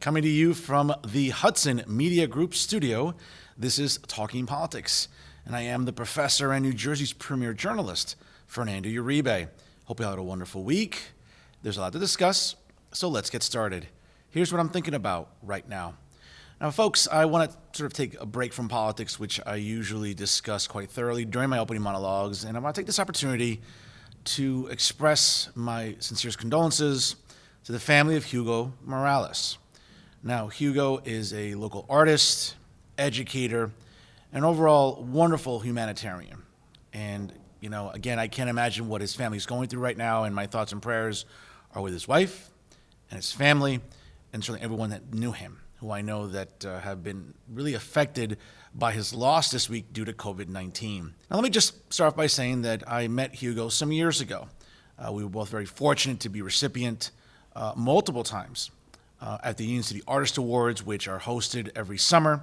Coming to you from the Hudson Media Group studio, this is Talking Politics, and I am the professor and New Jersey's premier journalist, Fernando Uribe. Hope you had a wonderful week. There's a lot to discuss, so let's get started. Here's what I'm thinking about right now. Now, folks, I want to sort of take a break from politics, which I usually discuss quite thoroughly during my opening monologues, and I want to take this opportunity to express my sincerest condolences to the family of Hugo Morales. Now, Hugo is a local artist, educator, and overall wonderful humanitarian. And, again, I can't imagine what his family is going through right now, and my thoughts and prayers are with his wife and his family, and certainly everyone that knew him, who I know that have been really affected by his loss this week due to COVID-19. Now, let me just start off by saying that I met Hugo some years ago. We were both very fortunate to be recipient multiple times at the Union City Artist Awards, which are hosted every summer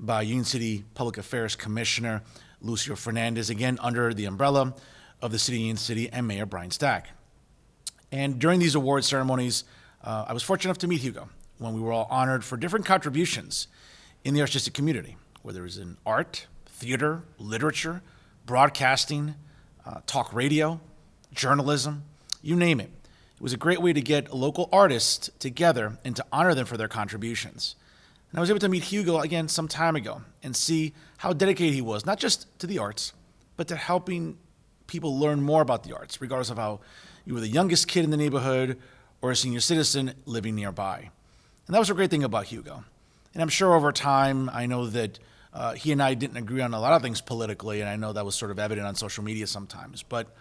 by Union City Public Affairs Commissioner Lucio Fernandez, again under the umbrella of the City of Union City and Mayor Brian Stack. And during these award ceremonies, I was fortunate enough to meet Hugo when we were all honored for different contributions in the artistic community, whether it was in art, theater, literature, broadcasting, talk radio, journalism, you name it. It was a great way to get local artists together and to honor them for their contributions. And I was able to meet Hugo again some time ago and see how dedicated he was, not just to the arts, but to helping people learn more about the arts, regardless of how you were the youngest kid in the neighborhood or a senior citizen living nearby. And that was a great thing about Hugo. And I'm sure over time, I know that he and I didn't agree on a lot of things politically, and I know that was sort of evident on social media sometimes. But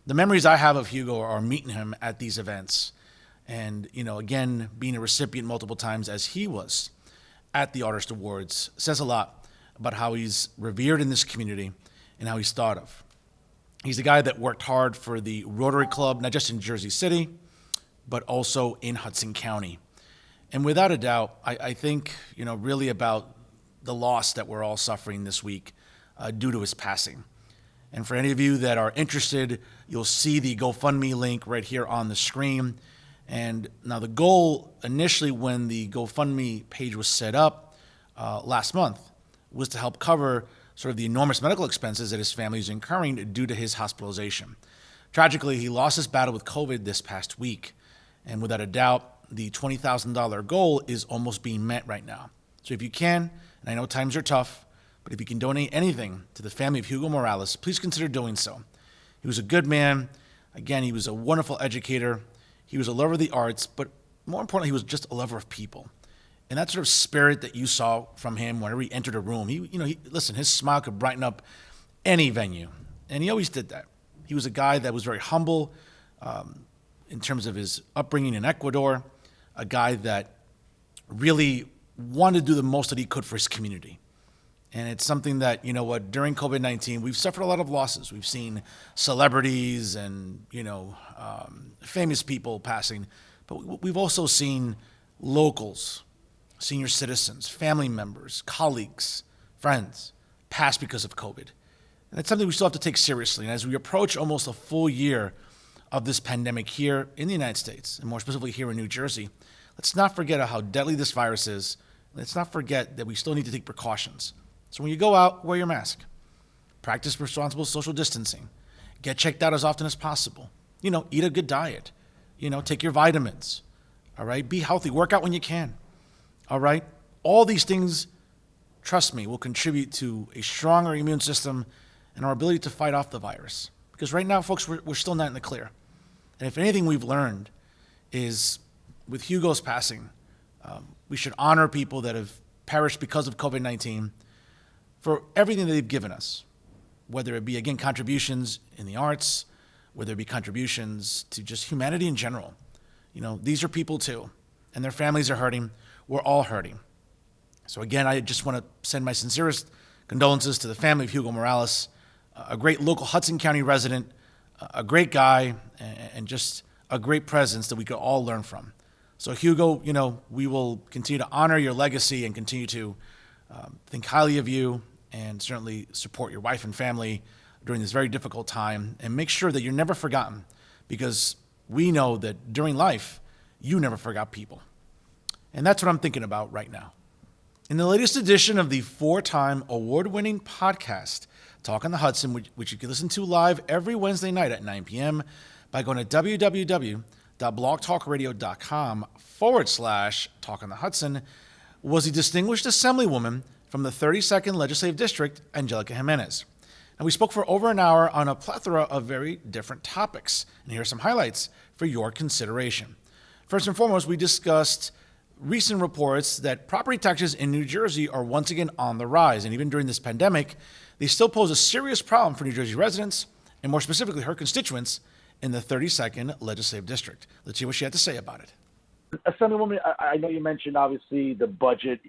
the memories I have of Hugo are meeting him at these events. And, again, being a recipient multiple times as he was at the Artist Awards says a lot about how he's revered in this community and how he's thought of. He's the guy that worked hard for the Rotary Club, not just in Jersey City, but also in Hudson County. And without a doubt, I think, really about the loss that we're all suffering this week due to his passing. And for any of you that are interested, you'll see the GoFundMe link right here on the screen. And now the goal initially when the GoFundMe page was set up last month was to help cover sort of the enormous medical expenses that his family is incurring due to his hospitalization. Tragically, he lost his battle with COVID this past week. And without a doubt, the $20,000 goal is almost being met right now. So if you can, and I know times are tough, but if you can donate anything to the family of Hugo Morales, please consider doing so. He was a good man. Again, he was a wonderful educator. He was a lover of the arts, but more importantly, he was just a lover of people. And that sort of spirit that you saw from him whenever he entered a room, listen, his smile could brighten up any venue. And he always did that. He was a guy that was very humble in terms of his upbringing in Ecuador, a guy that really wanted to do the most that he could for his community. And it's something that, during COVID-19, we've suffered a lot of losses. We've seen celebrities and, famous people passing, but we've also seen locals, senior citizens, family members, colleagues, friends pass because of COVID. And it's something we still have to take seriously. And as we approach almost a full year of this pandemic here in the United States, and more specifically here in New Jersey, let's not forget how deadly this virus is. Let's not forget that we still need to take precautions. So when you go out, wear your mask. Practice responsible social distancing. Get checked out as often as possible. Eat a good diet. Take your vitamins. All right? Be healthy. Work out when you can. All right? All these things, trust me, will contribute to a stronger immune system and our ability to fight off the virus. Because right now, folks, we're still not in the clear. And if anything we've learned is with Hugo's passing, we should honor people that have perished because of COVID-19 for everything that they've given us, whether it be, again, contributions in the arts, whether it be contributions to just humanity in general. These are people too, and their families are hurting. We're all hurting. So again, I just want to send my sincerest condolences to the family of Hugo Morales, a great local Hudson County resident, a great guy, and just a great presence that we could all learn from. So Hugo, we will continue to honor your legacy and continue to think highly of you and certainly support your wife and family during this very difficult time, and make sure that you're never forgotten, because we know that during life, you never forgot people. And that's what I'm thinking about right now. In the latest edition of the 4-time award-winning podcast, Talk on the Hudson, which you can listen to live every Wednesday night at 9 p.m. by going to www.blogtalkradio.com/Talk on the Hudson, was the distinguished Assemblywoman from the 32nd Legislative District, Angelica Jimenez. And we spoke for over an hour on a plethora of very different topics. And here are some highlights for your consideration. First and foremost, we discussed recent reports that property taxes in New Jersey are once again on the rise. And even during this pandemic, they still pose a serious problem for New Jersey residents, and more specifically her constituents in the 32nd Legislative District. Let's hear what she had to say about it. Assemblywoman, I know you mentioned, obviously, the budget.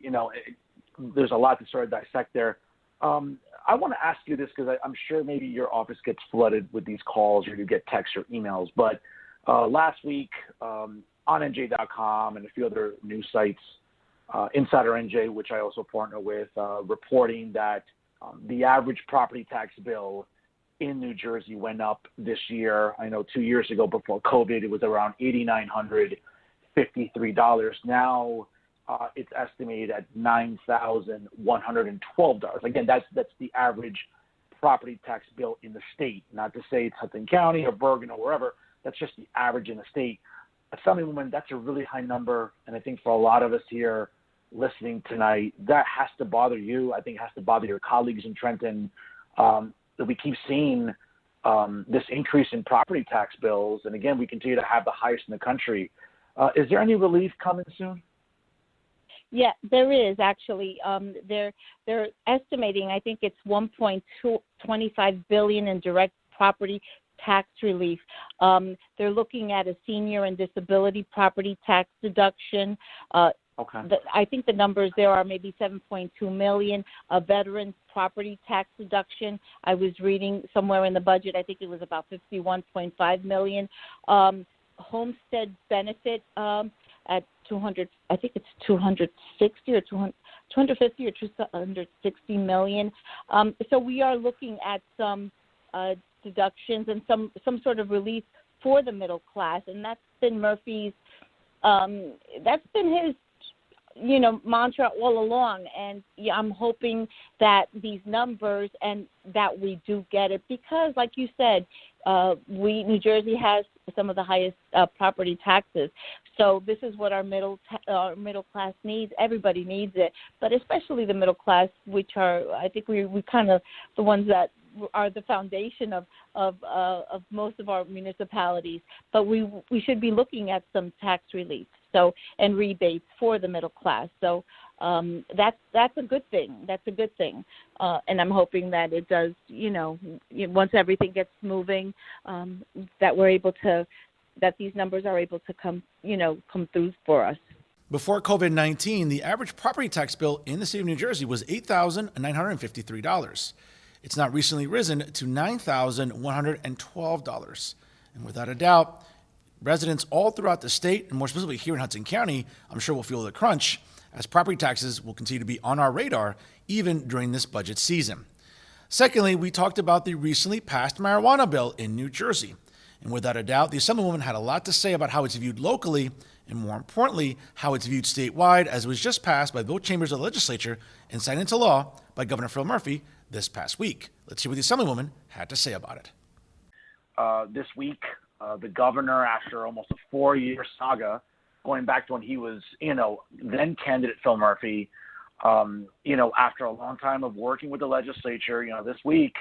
There's a lot to sort of dissect there. I want to ask you this because I'm sure maybe your office gets flooded with these calls or you get texts or emails. But last week on NJ.com and a few other news sites, Insider NJ, which I also partner with, reporting that the average property tax bill in New Jersey went up this year. I know 2 years ago before COVID, it was around $8,953. Now it's estimated at $9,112. Again, that's the average property tax bill in the state. Not to say it's Hudson County or Bergen or wherever. That's just the average in the state. Assemblywoman, that's a really high number, and I think for a lot of us here listening tonight, that has to bother you. I think it has to bother your colleagues in Trenton, that we keep seeing this increase in property tax bills, and again, we continue to have the highest in the country. Is there any relief coming soon? Yeah, there is actually. They're estimating, I think it's $1.25 billion in direct property tax relief. They're looking at a senior and disability property tax deduction. Okay. I think the numbers there are maybe $7.2 million. A veterans property tax deduction. I was reading somewhere in the budget, I think it was about $51.5 million. Homestead benefit at 200, I think it's 260 or 250 or 260 million. So we are looking at some deductions and some sort of relief for the middle class, and that's been Murphy's. That's been his, mantra all along. And I'm hoping that these numbers and that we do get it because, like you said, New Jersey has some of the highest property taxes. So this is what our middle class needs. Everybody needs it, but especially the middle class, which are, I think we kind of the ones that are the foundation of most of our municipalities. But we should be looking at some tax relief, and rebates for the middle class. So that's a good thing. That's a good thing, and I'm hoping that it does. Once everything gets moving, that these numbers are able to come through for us. Before COVID-19, the average property tax bill in the state of New Jersey was $8,953. It's now recently risen to $9,112. And without a doubt, residents all throughout the state, and more specifically here in Hudson County, I'm sure will feel the crunch as property taxes will continue to be on our radar even during this budget season. Secondly, we talked about the recently passed marijuana bill in New Jersey. And without a doubt, the Assemblywoman had a lot to say about how it's viewed locally and, more importantly, how it's viewed statewide, as it was just passed by both chambers of the legislature and signed into law by Governor Phil Murphy this past week. Let's hear what the Assemblywoman had to say about it. This week, the governor, after almost a 4-year saga, going back to when he was, then candidate Phil Murphy, after a long time of working with the legislature, this week,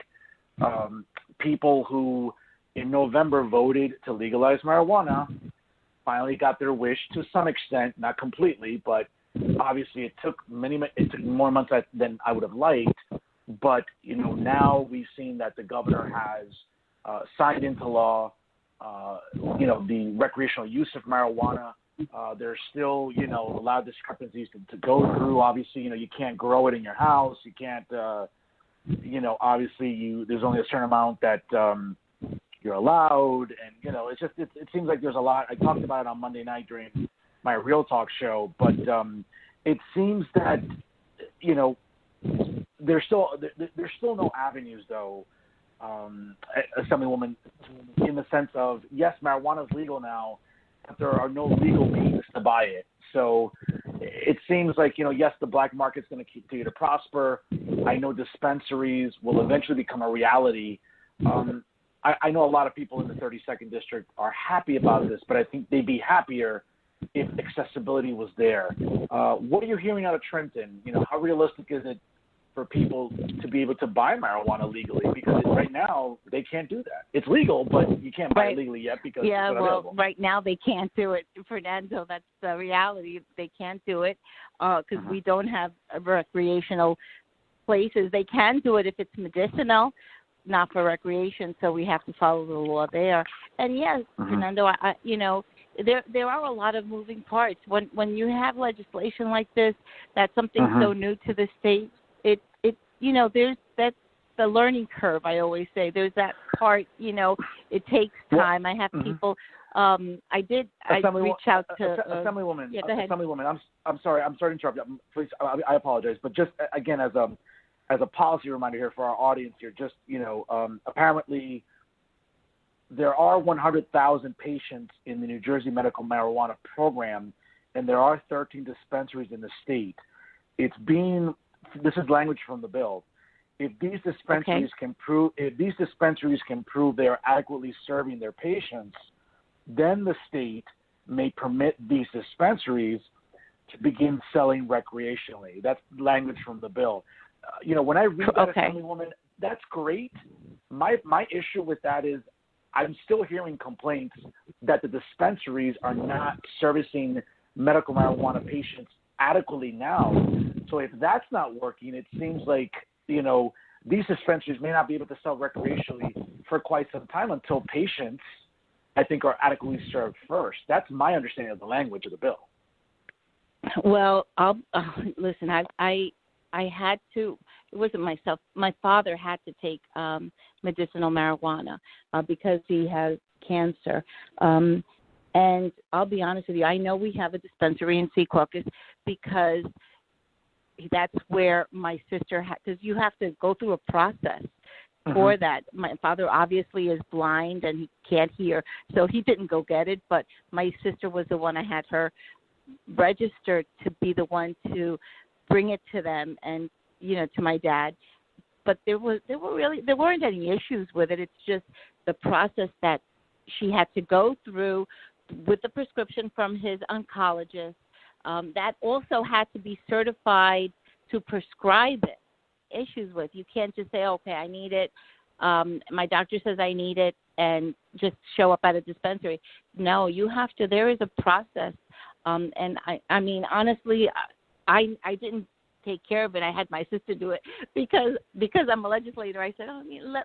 people who in November voted to legalize marijuana finally got their wish to some extent, not completely, but obviously it took more months than I would have liked. But, now we've seen that the governor has signed into law, the recreational use of marijuana. There's still, a lot of discrepancies to go through. Obviously, you can't grow it in your house. You can't, obviously there's only a certain amount that you're allowed. And, it seems like there's a lot. I talked about it on Monday night during my Real Talk show, but it seems that, there's still no avenues, though, Assemblywoman, in the sense of, yes, marijuana is legal now, but there are no legal means to buy it. So, it seems like, yes, the black market's going to continue to prosper. I know dispensaries will eventually become a reality. I know a lot of people in the 32nd District are happy about this, but I think they'd be happier if accessibility was there. What are you hearing out of Trenton? How realistic is it for people to be able to buy marijuana legally? Because right now they can't do that. It's legal, but you can't buy it legally yet because it's not available. Right now they can't do it, Fernando. That's the reality. They can't do it because we don't have recreational places. They can do it if it's medicinal, not for recreation, so we have to follow the law there. And yes, Fernando, there are a lot of moving parts. When you have legislation like this, that's something so new to the state. That's the learning curve. I always say there's that part. It takes time. I have people. I reach out to Assemblywoman. Yeah, go ahead. Assemblywoman. I'm sorry. I'm sorry to interrupt you. Please, I apologize. But just again, as a policy reminder here for our audience here, just apparently there are 100,000 patients in the New Jersey medical marijuana program, and there are 13 dispensaries in the state. This is language from the bill. If these dispensaries can prove they are adequately serving their patients, then the state may permit these dispensaries to begin selling recreationally. That's language from the bill. When I read that, Assemblywoman, that's great. My issue with that is I'm still hearing complaints that the dispensaries are not servicing medical marijuana patients adequately now. So if that's not working, it seems like, these dispensaries may not be able to sell recreationally for quite some time until patients, I think, are adequately served first. That's my understanding of the language of the bill. Well, listen, I had to, it wasn't myself, my father had to take medicinal marijuana because he has cancer. And I'll be honest with you, I know we have a dispensary in Secaucus because that's where my sister had, because you have to go through a process for that. My father obviously is blind and he can't hear, so he didn't go get it, but my sister was the one. I had her registered to be the one to bring it to them and, to my dad. But there weren't any issues with it. It's just the process that she had to go through with the prescription from his oncologist. That also had to be certified to prescribe it. Issues with, you can't just say, okay, I need it. My doctor says I need it, and just show up at a dispensary. No, you have to. There is a process. And I mean, honestly, I didn't take care of it. I had my sister do it because I'm a legislator. I said,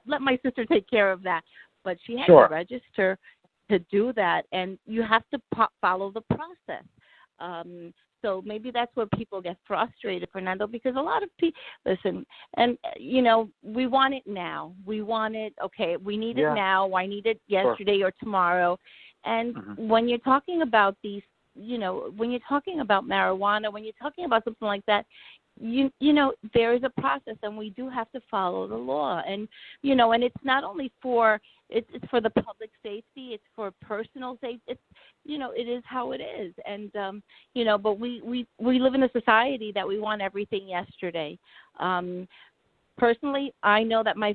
let my sister take care of that. But she had to register to do that, and you have to follow the process. So maybe that's where people get frustrated, Fernando, because a lot of people, listen, and, we want it now. We want it, we need it now. I need it yesterday or tomorrow. And when you're talking about these, when you're talking about marijuana, when you're talking about something like that, there is a process, and we do have to follow the law. And, and it's not only for, it's for the public safety, it's for personal safety. It's, it is how it is. And, but we live in a society that we want everything yesterday. Personally, I know that my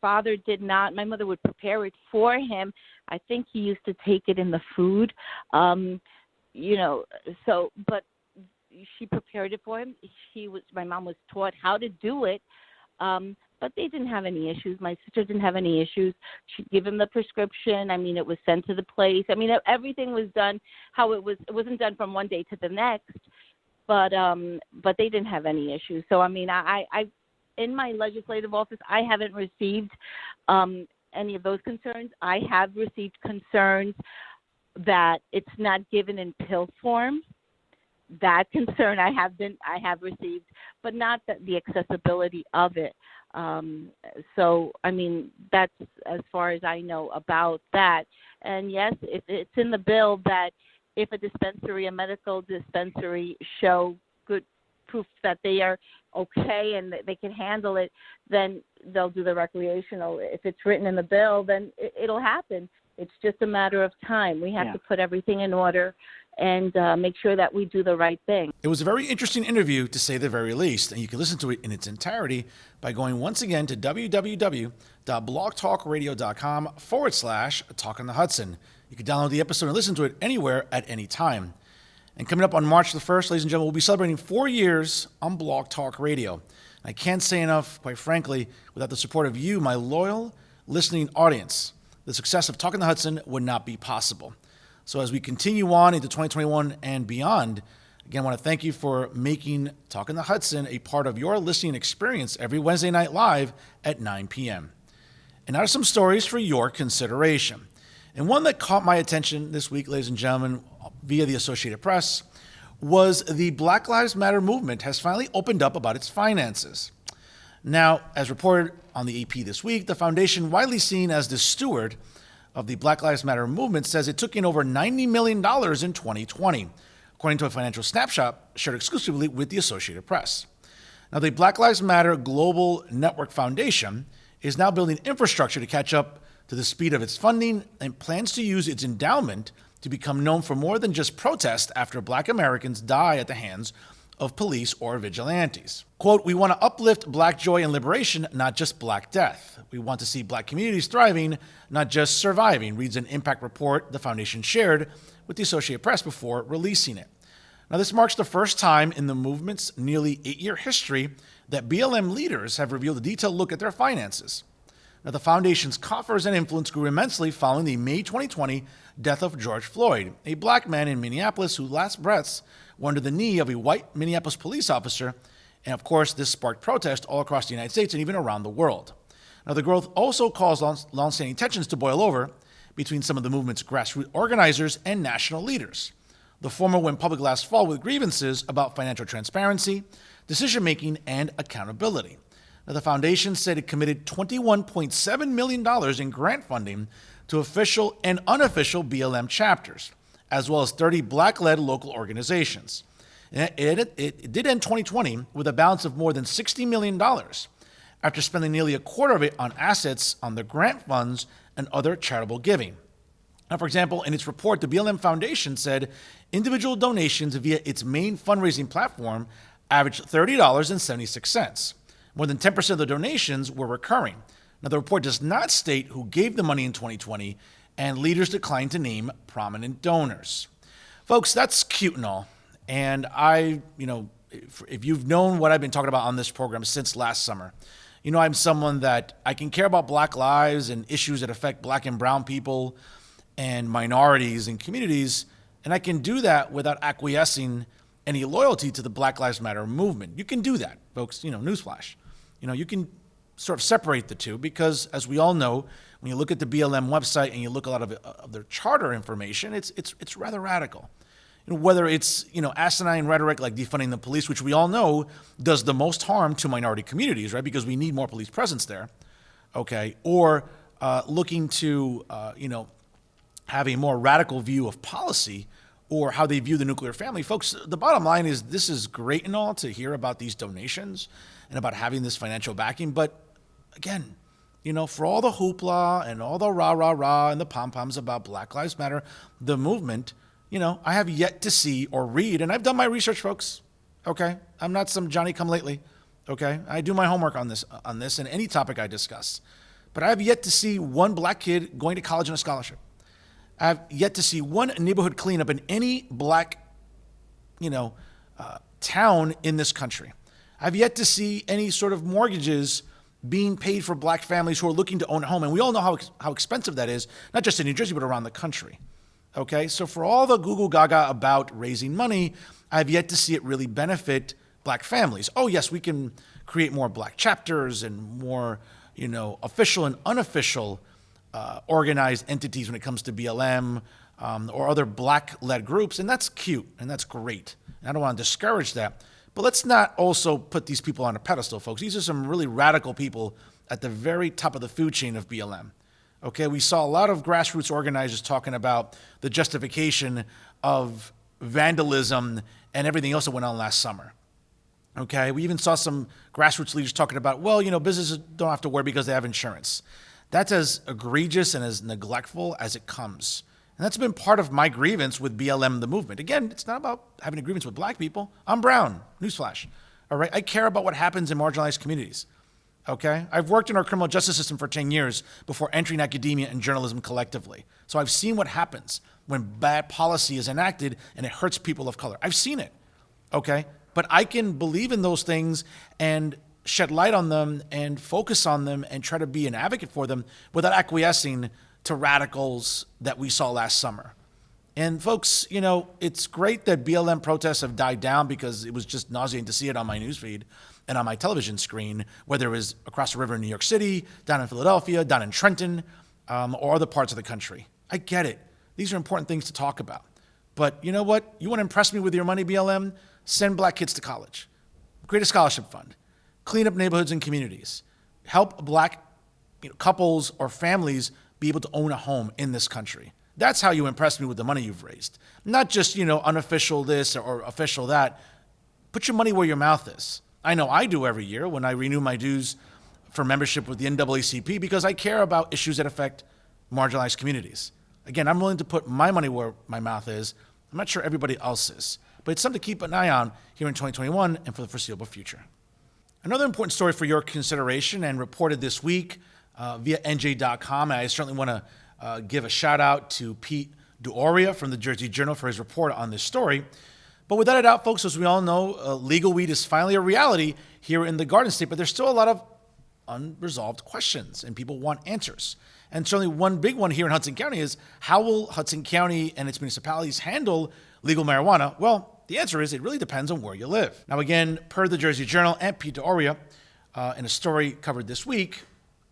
father did not. My mother would prepare it for him. I think he used to take it in the food, but she prepared it for him. My mom was taught how to do it, but they didn't have any issues. My sister didn't have any issues. She'd give him the prescription. I mean, it was sent to the place. I mean, everything was done how it was. It wasn't done from one day to the next, but they didn't have any issues. So, I mean, I in my legislative office, I haven't received any of those concerns. I have received concerns that it's not given in pill form. That concern I have received, but not the accessibility of it. So, I mean, that's as far as I know about that. And yes, it's in the bill that if a medical dispensary show good proof that they are okay and that they can handle it, then they'll do the recreational. If it's written in the bill, then it'll happen. It's just a matter of time. We have to put everything in order and make sure that we do the right thing. It was a very interesting interview, to say the very least, and you can listen to it in its entirety by going once again to www.blogtalkradio.com/Talk on the Hudson. You can download the episode and listen to it anywhere at any time. And coming up on March the 1st, ladies and gentlemen, we'll be celebrating 4 years on Blog Talk Radio. I can't say enough, quite frankly, without the support of you, my loyal listening audience, the success of Talking the Hudson would not be possible. So as we continue on into 2021 and beyond, again, I want to thank you for making Talking the Hudson a part of your listening experience every Wednesday night live at 9 p.m. And now are some stories for your consideration. And one that caught my attention this week, ladies and gentlemen, via the Associated Press, was the Black Lives Matter movement has finally opened up about its finances. Now, as reported on the AP this week, the foundation, widely seen as the steward of the Black Lives Matter movement, says it took in over $90 million in 2020, according to a financial snapshot shared exclusively with the Associated Press. Now, the Black Lives Matter Global Network Foundation is now building infrastructure to catch up to the speed of its funding and plans to use its endowment to become known for more than just protest after Black Americans die at the hands of police or vigilantes. Quote, "We want to uplift Black joy and liberation, not just Black death. We want to see Black communities thriving, not just surviving," reads an impact report the foundation shared with the Associated Press before releasing it. Now, this marks the first time in the movement's nearly 8-year history that BLM leaders have revealed a detailed look at their finances. Now, the foundation's coffers and influence grew immensely following the May 2020 death of George Floyd, a Black man in Minneapolis whose last breaths were under the knee of a white Minneapolis police officer. And of course, this sparked protest all across the United States and even around the world. Now, the growth also caused long-standing tensions to boil over between some of the movement's grassroots organizers and national leaders. The former went public last fall with grievances about financial transparency, decision-making, and accountability. Now, the foundation said it committed $21.7 million in grant funding to official and unofficial BLM chapters, as well as 30 Black-led local organizations. It did end 2020 with a balance of more than $60 million after spending nearly a quarter of it on assets on the grant funds and other charitable giving. Now, for example, in its report, the BLM Foundation said individual donations via its main fundraising platform averaged $30.76. More than 10% of the donations were recurring. Now, the report does not state who gave the money in 2020, and leaders declined to name prominent donors. Folks, that's cute and all. And if you've known what I've been talking about on this program since last summer, I'm someone that I can care about Black lives and issues that affect Black and brown people and minorities and communities, and I can do that without acquiescing any loyalty to the Black Lives Matter movement. You can do that, folks, newsflash. You can sort of separate the two because, as we all know, when you look at the BLM website and you look at a lot of their charter information, it's rather radical. Whether it's, asinine rhetoric like defunding the police, which we all know does the most harm to minority communities, right? Because we need more police presence there, okay? Or looking to, have a more radical view of policy or how they view the nuclear family. Folks, the bottom line is this is great and all to hear about these donations and about having this financial backing. But again, for all the hoopla and all the rah-rah-rah and the pom-poms about Black Lives Matter, the movement, I have yet to see or read, and I've done my research, folks, okay? I'm not some Johnny-come-lately, okay? I do my homework on this and any topic I discuss. But I have yet to see one Black kid going to college on a scholarship. I have yet to see one neighborhood cleanup in any Black, town in this country. I've yet to see any sort of mortgages being paid for Black families who are looking to own a home. And we all know how expensive that is, not just in New Jersey, but around the country. Okay, so for all the Google Gaga about raising money, I've yet to see it really benefit Black families. Oh, yes, we can create more Black chapters and more, official and unofficial organized entities when it comes to BLM or other Black-led groups, and that's cute and that's great. And I don't want to discourage that. But let's not also put these people on a pedestal, folks. These are some really radical people at the very top of the food chain of BLM. Okay, we saw a lot of grassroots organizers talking about the justification of vandalism and everything else that went on last summer. Okay, we even saw some grassroots leaders talking about, businesses don't have to worry because they have insurance. That's as egregious and as neglectful as it comes. And that's been part of my grievance with BLM, the movement. Again, it's not about having a grievance with black people. I'm brown. Newsflash. All right. I care about what happens in marginalized communities. Okay. I've worked in our criminal justice system for 10 years before entering academia and journalism collectively. So I've seen what happens when bad policy is enacted and it hurts people of color. I've seen it. Okay. But I can believe in those things and shed light on them and focus on them and try to be an advocate for them without acquiescing to radicals that we saw last summer. And folks, it's great that BLM protests have died down because it was just nauseating to see it on my newsfeed and on my television screen, whether it was across the river in New York City, down in Philadelphia, down in Trenton, or other parts of the country. I get it. These are important things to talk about. But you know what? You want to impress me with your money, BLM? Send black kids to college. Create a scholarship fund. Clean up neighborhoods and communities. Help black couples or families be able to own a home in this country. That's how you impress me with the money you've raised. Not just, unofficial this or official that. Put your money where your mouth is. I know I do every year when I renew my dues for membership with the NAACP because I care about issues that affect marginalized communities. Again, I'm willing to put my money where my mouth is. I'm not sure everybody else is. But it's something to keep an eye on here in 2021 and for the foreseeable future. Another important story for your consideration and reported this week via NJ.com. And I certainly want to give a shout out to Pete D'Auria from the Jersey Journal for his report on this story. But without a doubt, folks, as we all know, legal weed is finally a reality here in the Garden State, but there's still a lot of unresolved questions and people want answers. And certainly one big one here in Hudson County is how will Hudson County and its municipalities handle legal marijuana? Well, the answer is it really depends on where you live. Now, again, per the Jersey Journal and Pete D'Auria, in a story covered this week,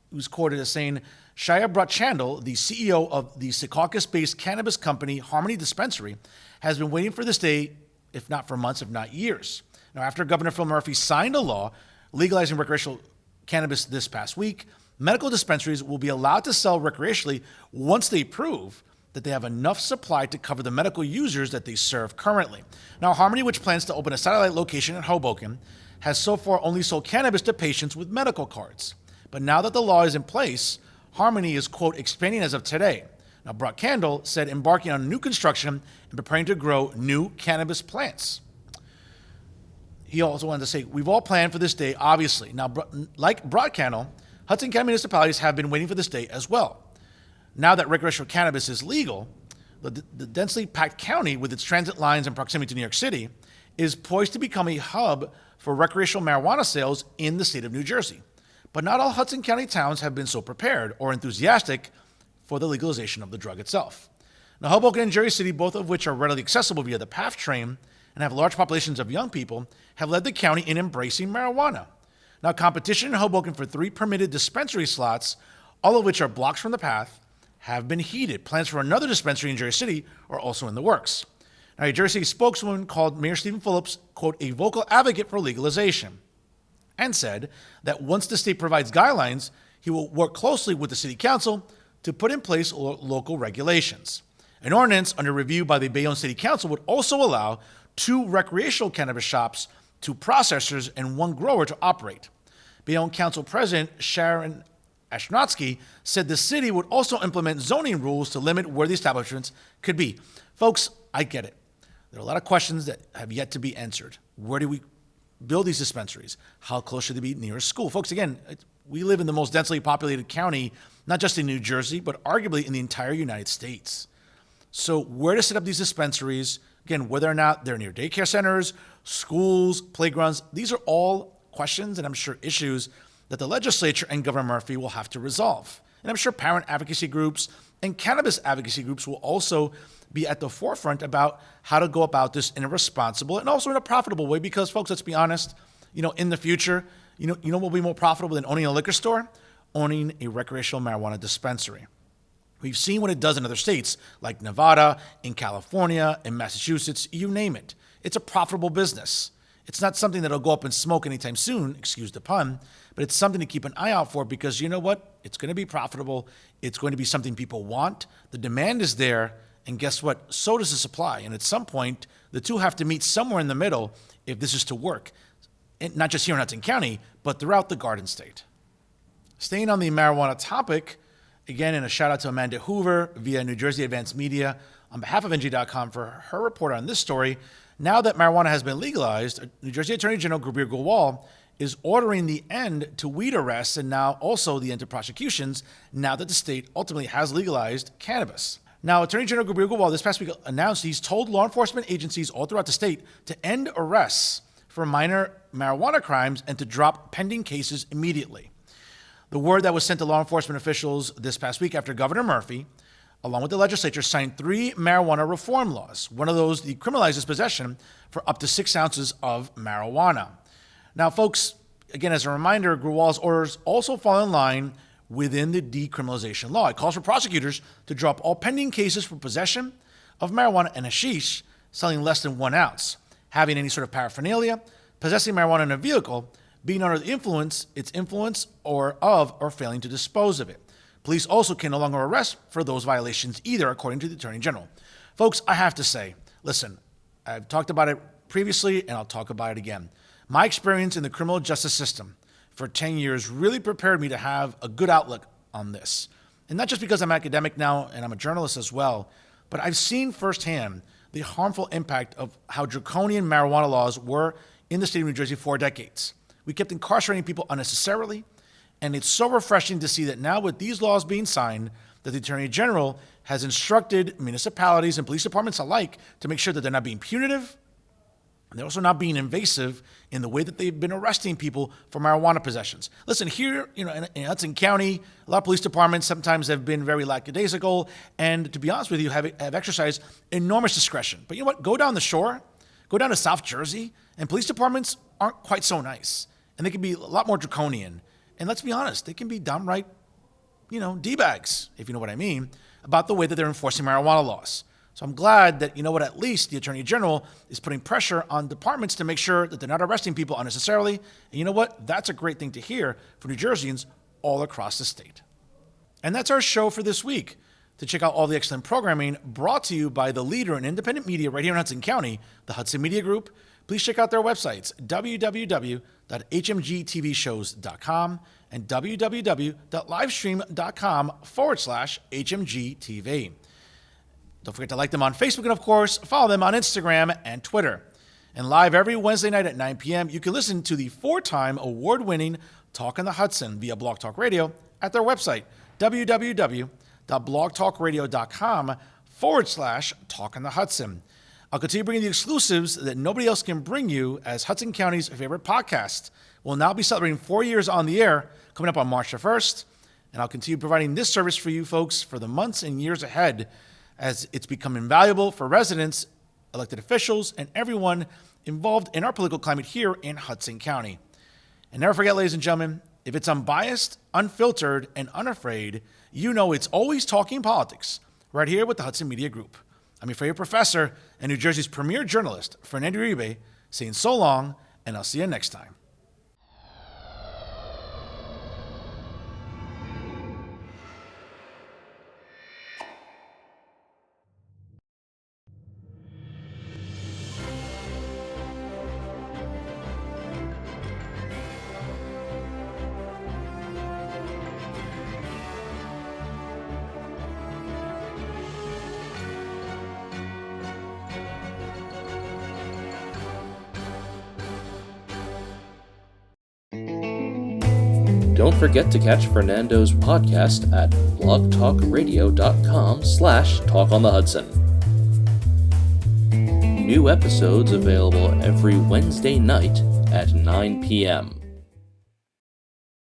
he was quoted as saying, Shia Brotchandel, the CEO of the Secaucus-based cannabis company Harmony Dispensary, has been waiting for this day, if not for months, if not years. Now, after Governor Phil Murphy signed a law legalizing recreational cannabis this past week, medical dispensaries will be allowed to sell recreationally once they prove that they have enough supply to cover the medical users that they serve currently. Now, Harmony, which plans to open a satellite location in Hoboken, has so far only sold cannabis to patients with medical cards. But now that the law is in place, Harmony is, quote, expanding as of today. Now, Brotchandel said embarking on new construction and preparing to grow new cannabis plants. He also wanted to say, we've all planned for this day, obviously. Now, like Brotchandel, Hudson County municipalities have been waiting for this day as well. Now that recreational cannabis is legal, the densely packed county with its transit lines and proximity to New York City is poised to become a hub for recreational marijuana sales in the state of New Jersey. But not all Hudson County towns have been so prepared or enthusiastic for the legalization of the drug itself. Now, Hoboken and Jersey City, both of which are readily accessible via the PATH train and have large populations of young people, have led the county in embracing marijuana. Now, competition in Hoboken for 3 permitted dispensary slots, all of which are blocks from the PATH, have been heated. Plans for another dispensary in Jersey City are also in the works. Now, a Jersey City spokeswoman called Mayor Stephen Phillips, quote, a vocal advocate for legalization, and said that once the state provides guidelines, he will work closely with the city council to put in place local regulations. An ordinance under review by the Bayonne City Council would also allow 2 recreational cannabis shops, 2 processors, and 1 grower to operate. Bayonne Council President Sharon Ashnotsky said the city would also implement zoning rules to limit where the establishments could be. Folks, I get it. There are a lot of questions that have yet to be answered. Where do we build these dispensaries? How close should they be near a school? Folks, again, we live in the most densely populated county, not just in New Jersey, but arguably in the entire United States. So where to set up these dispensaries, again, whether or not they're near daycare centers, schools, playgrounds, these are all questions and I'm sure issues that the legislature and Governor Murphy will have to resolve. And I'm sure parent advocacy groups and cannabis advocacy groups will also be at the forefront about how to go about this in a responsible and also in a profitable way because, folks, let's be honest, in the future, what will be more profitable than owning a liquor store? Owning a recreational marijuana dispensary. We've seen what it does in other states like Nevada, in California, in Massachusetts, you name it. It's a profitable business. It's not something that'll go up in smoke anytime soon, excuse the pun, but it's something to keep an eye out for because you know what? It's going to be profitable. It's going to be something people want. The demand is there, and guess what? So does the supply. And at some point, the two have to meet somewhere in the middle if this is to work, and not just here in Hudson County, but throughout the Garden State. Staying on the marijuana topic, Again, and a shout out to Amanda Hoover via New Jersey Advanced Media on behalf of NJ.com for her report on this story. Now that marijuana has been legalized, New Jersey Attorney General Gurveer Gulwal is ordering the end to weed arrests and now also the end to prosecutions now that the state ultimately has legalized cannabis. Now, Attorney General Gurveer Gulwal this past week announced he's told law enforcement agencies all throughout the state to end arrests for minor marijuana crimes and to drop pending cases immediately. The word that was sent to law enforcement officials this past week after Governor Murphy, along with the legislature, signed 3 marijuana reform laws. One of those decriminalizes possession for up to 6 ounces of marijuana. Now, folks, again, as a reminder, Gulwal's orders also fall in line within the decriminalization law. It calls for prosecutors to drop all pending cases for possession of marijuana and hashish selling less than 1 ounce, having any sort of paraphernalia, possessing marijuana in a vehicle, being under the influence, its influence, or failing to dispose of it. Police also can no longer arrest for those violations either, according to the Attorney General. Folks, I have to say, listen, I've talked about it previously, and I'll talk about it again. My experience in the criminal justice system for 10 years really prepared me to have a good outlook on this. And not just because I'm academic now and I'm a journalist as well, but I've seen firsthand the harmful impact of how draconian marijuana laws were in the state of New Jersey for decades. We kept incarcerating people unnecessarily, and it's so refreshing to see that now with these laws being signed, that the Attorney General has instructed municipalities and police departments alike to make sure that they're not being punitive, and they're also not being invasive in the way that they've been arresting people for marijuana possessions. Listen, here, in Hudson County, a lot of police departments sometimes have been very lackadaisical, and to be honest with you, have exercised enormous discretion. But you know what? Go down the shore, go down to South Jersey, and police departments aren't quite so nice. And they can be a lot more draconian. And let's be honest, they can be downright, D-bags, if you know what I mean, about the way that they're enforcing marijuana laws. So I'm glad that, at least the Attorney General is putting pressure on departments to make sure that they're not arresting people unnecessarily. And you know what? That's a great thing to hear for New Jerseyans all across the state. And that's our show for this week. To check out all the excellent programming brought to you by the leader in independent media right here in Hudson County, the Hudson Media Group, please check out their websites, www.hmgtvshows.com and www.livestream.com/HMGTV. Don't forget to like them on Facebook and, of course, follow them on Instagram and Twitter. And live every Wednesday night at 9 p.m., you can listen to the 4-time award-winning Talk on the Hudson via Blog Talk Radio at their website, www.blogtalkradio.com/Talk on the Hudson. I'll continue bringing the exclusives that nobody else can bring you as Hudson County's favorite podcast. We'll now be celebrating 4 years on the air coming up on March the 1st. And I'll continue providing this service for you folks for the months and years ahead as it's become invaluable for residents, elected officials, and everyone involved in our political climate here in Hudson County. And never forget, ladies and gentlemen, if it's unbiased, unfiltered, and unafraid, it's always talking politics right here with the Hudson Media Group. I'm your favorite professor and New Jersey's premier journalist, Fernando Uribe, saying so long, and I'll see you next time. Don't forget to catch Fernando's podcast at blogtalkradio.com/talkonthehudson. New episodes available every Wednesday night at 9 p.m.